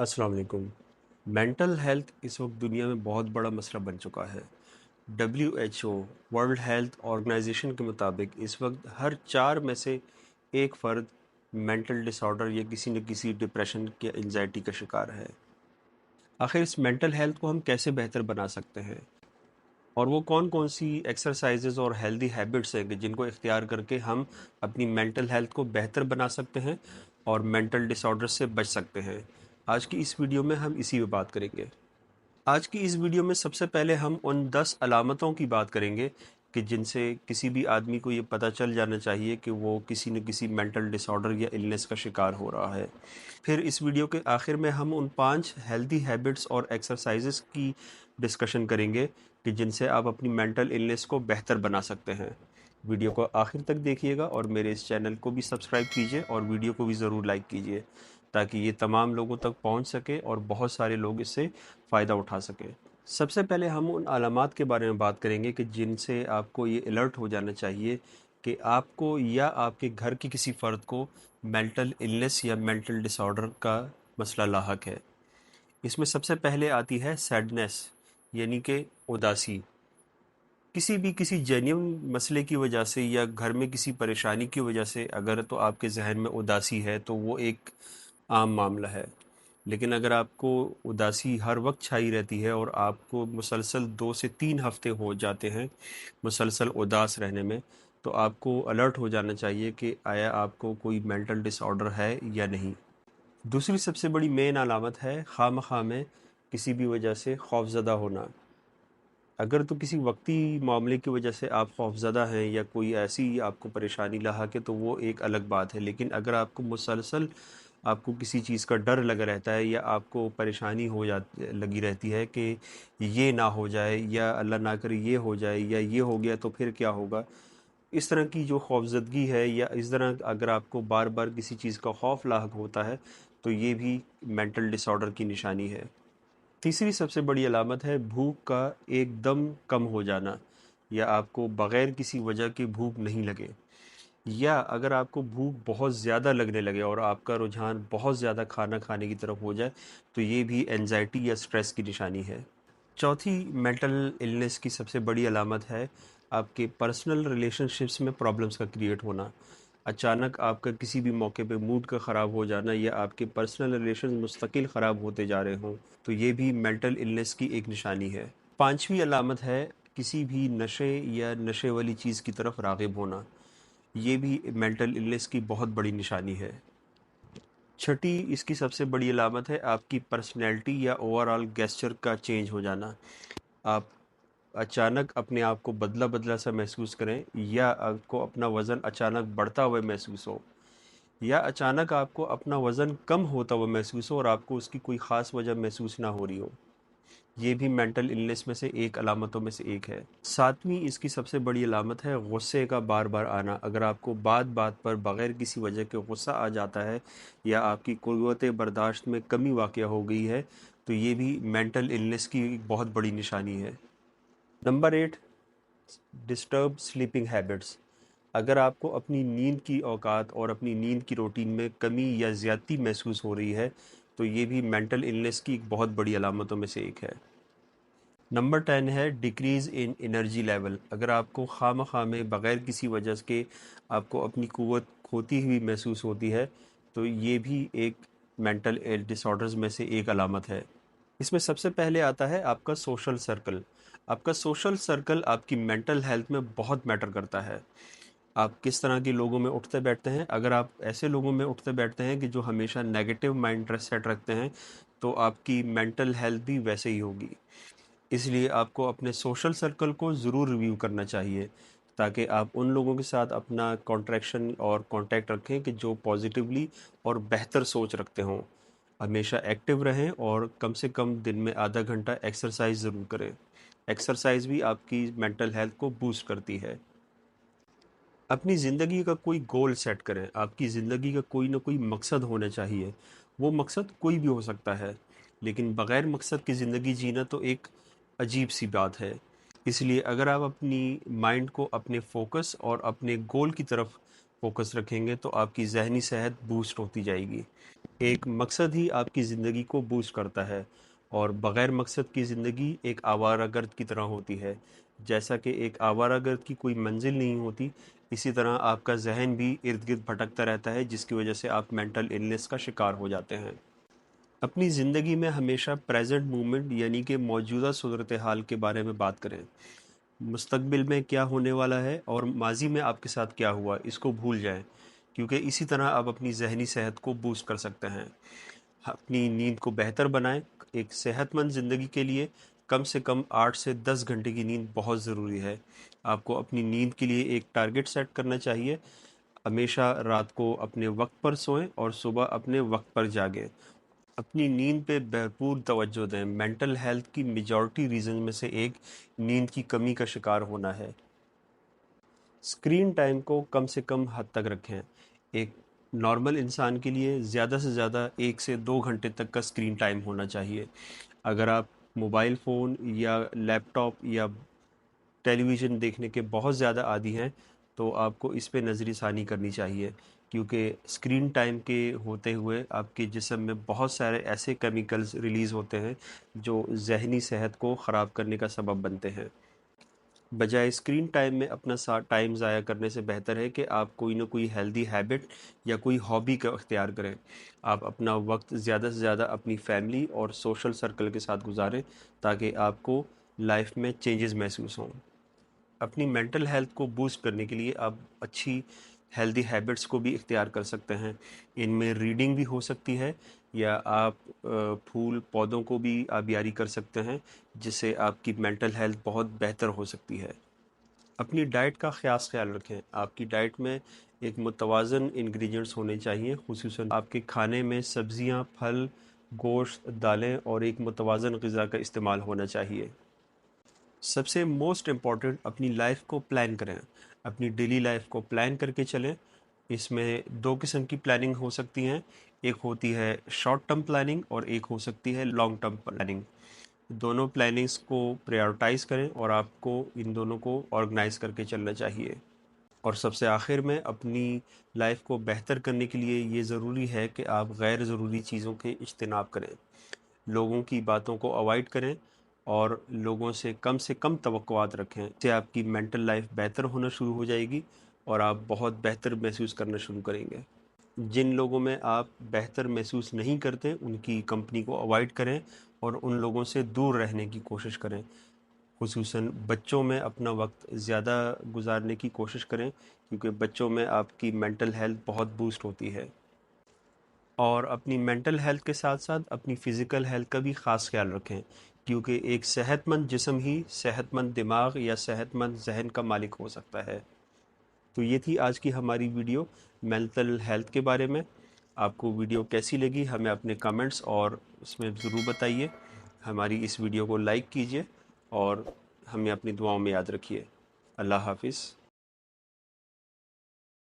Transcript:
अस्सलाम वालेकुम। Mental health इस वक्त दुनिया में बहुत बड़ा मसला बन चुका है। WHO वर्ल्ड हेल्थ ऑर्गेनाइजेशन के मुताबिक इस वक्त हर 4 में से एक फ़र्द मेंटल डिसऑर्डर या किसी न किसी डिप्रेशन या एंजाइटी का शिकार है। आखिर इस मेंटल हेल्थ को हम कैसे बेहतर बना सकते हैं, और वो कौन कौन सी एक्सरसाइजेज और हेल्दी हैबिट्स हैं कि जिनको इख्तियार करके हम अपनी मेंटल हेल्थ को बेहतर बना सकते हैं और मेंटल डिसऑर्डर से बच सकते हैं। आज की इस वीडियो में हम इसी पे बात करेंगे। आज की इस वीडियो में सबसे पहले हम उन 10 अलामतों की बात करेंगे कि जिनसे किसी भी आदमी को ये पता चल जाना चाहिए कि वो किसी न किसी मेंटल डिसऑर्डर या इलनेस का शिकार हो रहा है। फिर इस वीडियो के आखिर में हम उन 5 हेल्दी हैबिट्स और एक्सरसाइजेस की डिस्कशन करेंगे कि जिनसे आप अपनी मेंटल इलनेस को बेहतर बना सकते हैं। वीडियो को आखिर तक देखिएगा और मेरे इस चैनल को भी सब्सक्राइब कीजिए और वीडियो को भी ज़रूर लाइक कीजिए ताकि ये तमाम लोगों तक पहुंच सके और बहुत सारे लोग इससे फ़ायदा उठा सकें। सबसे पहले हम उन अलामात के बारे में बात करेंगे कि जिनसे आपको ये अलर्ट हो जाना चाहिए कि आपको या आपके घर के किसी फ़र्द को मेंटल इलनेस या मेंटल डिसऑर्डर का मसला लाहक है। इसमें सबसे पहले आती है सैडनेस, यानी कि उदासी। किसी जेन्युइन मसले की वजह से या घर में किसी परेशानी की वजह से अगर तो आपके जहन में उदासी है तो वो एक आम मामला है। लेकिन अगर आपको उदासी हर वक्त छाई रहती है और आपको मुसलसल 2 से 3 हफ्ते हो जाते हैं मुसलसल उदास रहने में, तो आपको अलर्ट हो जाना चाहिए कि आया आपको कोई मेंटल डिसऑर्डर है या नहीं। दूसरी सबसे बड़ी मेन अलामत है खामखा में किसी भी वजह से खौफज़दा होना। अगर तो किसी वक्ती मामले की वजह से आप खौफज़दा हैं या कोई ऐसी आपको परेशानी लाहक है तो वो एक अलग बात है, लेकिन अगर आपको मुसलसल आपको किसी चीज़ का डर लगा रहता है या आपको परेशानी हो जाती लगी रहती है कि ये ना हो जाए या अल्लाह ना करे ये हो जाए या ये हो गया तो फिर क्या होगा, इस तरह की जो खौफज़दगी है या इस तरह अगर आपको बार बार किसी चीज़ का खौफ लाहक होता है तो ये भी मेंटल डिसऑर्डर की निशानी है। तीसरी सबसे बड़ी अलामत है भूख का एकदम कम हो जाना, या आपको बग़ैर किसी वजह के भूख नहीं लगे, या अगर आपको भूख बहुत ज़्यादा लगने लगे और आपका रुझान बहुत ज़्यादा खाना खाने की तरफ हो जाए तो ये भी एंजाइटी या स्ट्रेस की निशानी है। चौथी मेंटल इलनेस की सबसे बड़ी अलामत है आपके पर्सनल रिलेशनशिप्स में प्रॉब्लम्स का क्रिएट होना। अचानक आपका किसी भी मौके पे मूड का ख़राब हो जाना या आपके पर्सनल रिलेशन मुस्तकिल ख़राब होते जा रहे हों तो ये भी मेंटल इलनेस की एक निशानी है। पांचवी अलामत है किसी भी नशे या नशे वाली चीज़ की तरफ राग़िब होना। ये भी मेंटल इलनेस की बहुत बड़ी निशानी है। छठी इसकी सबसे बड़ी अलामत है आपकी पर्सनैलिटी या ओवरऑल गेस्चर का चेंज हो जाना। आप अचानक अपने आप को बदला बदला सा महसूस करें, या आपको अपना वज़न अचानक बढ़ता हुआ महसूस हो, या अचानक आपको अपना वज़न कम होता हुआ महसूस हो और आपको उसकी कोई ख़ास वजह महसूस ना हो रही हो। ये भी मेंटल इलनेस में से एक अलामतों में से एक है। सातवीं इसकी सबसे बड़ी अलामत है गुस्से का बार बार आना। अगर आपको बात बात पर बग़ैर किसी वजह के गुस्सा आ जाता है या आपकी क़ुव्वत बर्दाश्त में कमी वाक़या हो गई है तो ये भी मेंटल इलनेस की एक बहुत बड़ी निशानी है। Number 8, disturb sleeping habits. अगर आपको अपनी नींद की औकात और अपनी नींद की रूटीन में कमी या ज़्यादती महसूस हो रही है तो ये भी मेंटल इलनेस की एक बहुत बड़ी अलामतों में से एक है। नंबर 10 है डिक्रीज़ इन एनर्जी लेवल। अगर आपको खामखा में बग़ैर किसी वजह के आपको अपनी क़ुव्वत खोती हुई महसूस होती है तो ये भी एक मेंटल डिसऑर्डर्स में से एक अलामत है। इसमें सबसे पहले आता है आपका सोशल सर्कल। आपका सोशल सर्कल आपकी मेंटल हेल्थ में बहुत मैटर करता है। आप किस तरह के लोगों में उठते बैठते हैं। अगर आप ऐसे लोगों में उठते बैठते हैं कि जो हमेशा नेगेटिव माइंड सेट रखते हैं तो आपकी मेंटल हेल्थ भी वैसे ही होगी। इसलिए आपको अपने सोशल सर्कल को ज़रूर रिव्यू करना चाहिए ताकि आप उन लोगों के साथ अपना कॉन्ट्रैक्शन और कांटेक्ट रखें कि जो पॉजिटिवली और बेहतर सोच रखते हों। हमेशा एक्टिव रहें और कम से कम दिन में आधा घंटा एक्सरसाइज ज़रूर करें। एक्सरसाइज भी आपकी मेंटल हेल्थ को बूस्ट करती है। अपनी ज़िंदगी का कोई गोल सेट करें। आपकी ज़िंदगी का कोई ना कोई मकसद होना चाहिए। वो मकसद कोई भी हो सकता है, लेकिन बग़ैर मकसद की ज़िंदगी जीना तो एक अजीब सी बात है। इसलिए अगर आप अपनी माइंड को अपने फोकस और अपने गोल की तरफ फोकस रखेंगे तो आपकी ज़हनी सेहत बूस्ट होती जाएगी। एक मकसद ही आपकी ज़िंदगी को बूस्ट करता है, और बग़ैर मकसद की ज़िंदगी एक आवारागर्द की तरह होती है। जैसा कि एक आवारागर्द की कोई मंजिल नहीं होती, इसी तरह आपका ज़हन भी इर्द-गिर्द भटकता रहता है, जिसकी वजह से आप मेंटल इलनेस का शिकार हो जाते हैं। अपनी ज़िंदगी में हमेशा प्रेजेंट मोमेंट यानी कि मौजूदा सूरत हाल के बारे में बात करें। मुस्तकबिल में क्या होने वाला है और माजी में आपके साथ क्या हुआ, इसको भूल जाएं, क्योंकि इसी तरह आप अपनी ज़हनी सेहत को बूस्ट कर सकते हैं। अपनी नींद को बेहतर बनाएं। एक सेहतमंद ज़िंदगी के लिए कम से कम 8 से 10 घंटे की नींद बहुत ज़रूरी है। आपको अपनी नींद के लिए एक टारगेट सेट करना चाहिए। हमेशा रात को अपने वक्त पर सोएं और सुबह अपने वक्त पर जागें। अपनी नींद पे भरपूर तवज्जो दें। मेंटल हेल्थ की मेजॉरिटी रीज़न में से एक नींद की कमी का शिकार होना है। स्क्रीन टाइम को कम से कम हद तक रखें। एक नॉर्मल इंसान के लिए ज़्यादा से ज़्यादा 1 से 2 घंटे तक का स्क्रीन टाइम होना चाहिए। अगर आप मोबाइल फ़ोन या लैपटॉप या टेलीविज़न देखने के बहुत ज़्यादा आदी हैं, तो आपको इस पे नज़रसानी करनी चाहिए, क्योंकि स्क्रीन टाइम के होते हुए आपके जिस्म में बहुत सारे ऐसे केमिकल्स रिलीज़ होते हैं जो ज़हनी सेहत को ख़राब करने का सबब बनते हैं। बजाय स्क्रीन टाइम में अपना टाइम ज़ाया करने से बेहतर है कि आप कोई ना कोई हेल्दी हैबिट या कोई हॉबी का इख्तियार करें। आप अपना वक्त ज़्यादा से ज़्यादा अपनी फैमिली और सोशल सर्कल के साथ गुजारें, ताकि आपको लाइफ में चेंजेस महसूस हों। अपनी मेंटल हेल्थ को बूस्ट करने के लिए आप अच्छी हेल्दी हैबिट्स को भी इख्तियार कर सकते हैं। इनमें रीडिंग भी हो सकती है, या आप फूल पौधों को भी आबियारी कर सकते हैं, जिससे आपकी मेंटल हेल्थ बहुत बेहतर हो सकती है। अपनी डाइट का ख़ास ख्याल रखें। आपकी डाइट में एक मुतवाज़न इंग्रेडिएंट्स होने चाहिए, खुसूसन आपके खाने में सब्ज़ियाँ, फल, गोश्त, दालें और एक मुतवाज़न ग़िज़ा का इस्तेमाल होना चाहिए। सबसे मोस्ट इम्पॉर्टेंट, अपनी लाइफ को प्लान करें। अपनी डेली लाइफ को प्लान करके चलें। इसमें दो किस्म की प्लानिंग हो सकती हैं। एक होती है शॉर्ट टर्म प्लानिंग और एक हो सकती है लॉन्ग टर्म प्लानिंग। दोनों प्लानिंग्स को प्रायोरिटाइज़ करें और आपको इन दोनों को ऑर्गेनाइज करके चलना चाहिए। और सबसे आखिर में, अपनी लाइफ को बेहतर करने के लिए ये ज़रूरी है कि आप गैर ज़रूरी चीज़ों के इज्तनाब करें। लोगों की बातों को अवॉइड करें और लोगों से कम तवक्कुआत रखें। इससे आपकी मेंटल लाइफ बेहतर होना शुरू हो जाएगी और आप बहुत बेहतर महसूस करना शुरू करेंगे। जिन लोगों में आप बेहतर महसूस नहीं करते, उनकी कंपनी को अवॉइड करें और उन लोगों से दूर रहने की कोशिश करें। खुसूसन बच्चों में अपना वक्त ज़्यादा गुजारने की कोशिश करें, क्योंकि बच्चों में आपकी मेंटल हेल्थ बहुत बूस्ट होती है। और अपनी मेंटल हेल्थ के साथ साथ अपनी फ़िज़िकल हेल्थ का भी ख़ास ख्याल रखें, क्योंकि एक सेहतमंद जिस्म ही सेहतमंद दिमाग या सेहतमंद जहन का मालिक हो सकता है। तो ये थी आज की हमारी वीडियो मेंटल हेल्थ के बारे में। आपको वीडियो कैसी लगी हमें अपने कमेंट्स और उसमें ज़रूर बताइए। हमारी इस वीडियो को लाइक कीजिए और हमें अपनी दुआओं में याद रखिए। अल्लाह हाफ़िज़।